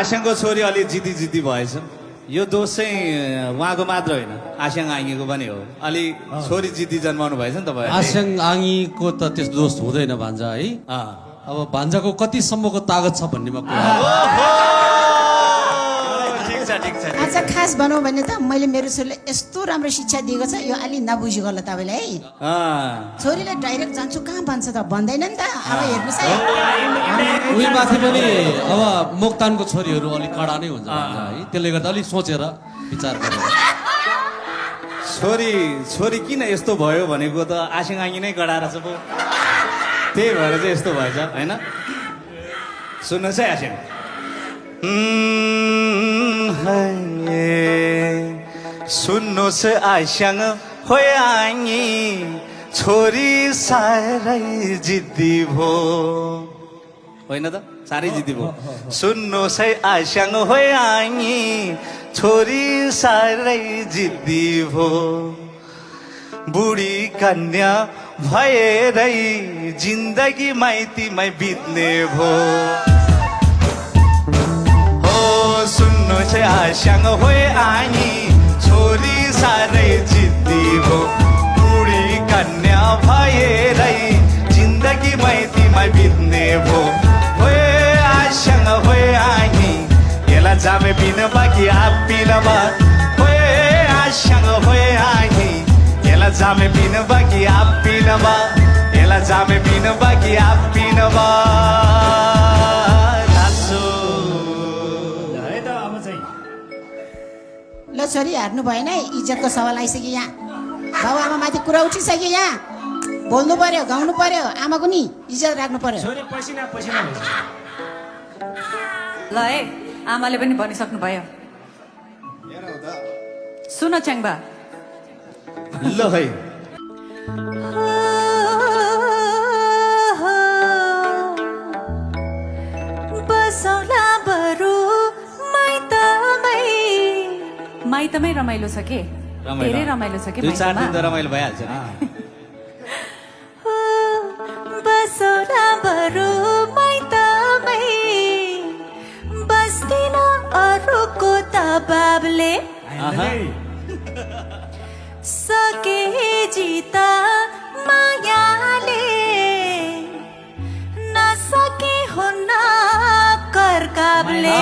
आस्याङको छोरी अलि जिद्दी जिद्दी भएछ यो दोष चाहिँ उहाँको मात्र होइन आस्याङ आङ्गीको पनि हो अलि छोरी जिद्दी जन्माउनु भएछ नि तपाईँ आस्याङ आङीको त त्यस्तो दोष हुँदैन भान्जा है अब भान्जाको कतिसम्मको तागत छ भन्नेमा आज खास भनौँ भने त मैले मेरो छोरीले यस्तो राम्रो शिक्षा दिएको छ यो अलि नबुझी गर्ला तपाईँले है छोरीले डाइरेक्ट जान्छु कहाँ भन्छ त भन्दैन नि त अब हेर्नुहोस् है उही माथि पनि अब मोक्तानको छोरीहरू अलिक कडा नै हुन्छ भान्जा है त्यसले गर्दा अलिक सोचेर विचार गरेर छोरी किन यस्तो भयो भनेको त आस्याङ आङ्गी नै गडाएर छ पो त्यही भएर चाहिँ यस्तो भएछ होइन सुन्नुहोस् है आस्याङ सुन्नुहोस् आस्याङ होइ आङ्गी छोरी साह्रै जिद्दी भो होइन त साह्रै जिद्दी भो सुन्नुहोस् है आस्याङ होइ आङ्गी छोरी साह्रै जिद्दी भो बुढी कन्या भएरै जिन्दगी माइतीमै बित्ने भो सुन्नुहोस् है आस्याङ होइ आङ्गी छोरी साह्रै जिद्दी भो बुढी कन्या भएरै जिन्दगी माइतीमै बित्ने भो होइ आस्याङ होइ आङ्गी यसलाई जामे पिन बाँकी आप पिनमा होइ आस्याङ होइ आङ्गी यसलाई जामे पिन बाँकी आप पिनमा यसलाई जामे पिन बाँकी आप पिनमा ल छोरी हार्नु भएन है इज्जतको सवाल आइसक्यो यहाँ बाबु आमा माथि कुरा उठिसक्यो यहाँ बोल्नु पर्यो गाउनु पर्यो आमाको नि इज्जत राख्नु पर्यो ल है आमाले पनि भनिसक्नु भयो सुन च्याङ्बा ल है बसौला बरु माइतमै रमाइलो छ के धेरै रमाइलो छ के 2-4 दिन त रमाइलो भइहाल्छ नि बसौला बरु माइतमै बस्दिन अरूको दबाबले सके जिता मायाले नसके हुन्न करकाबले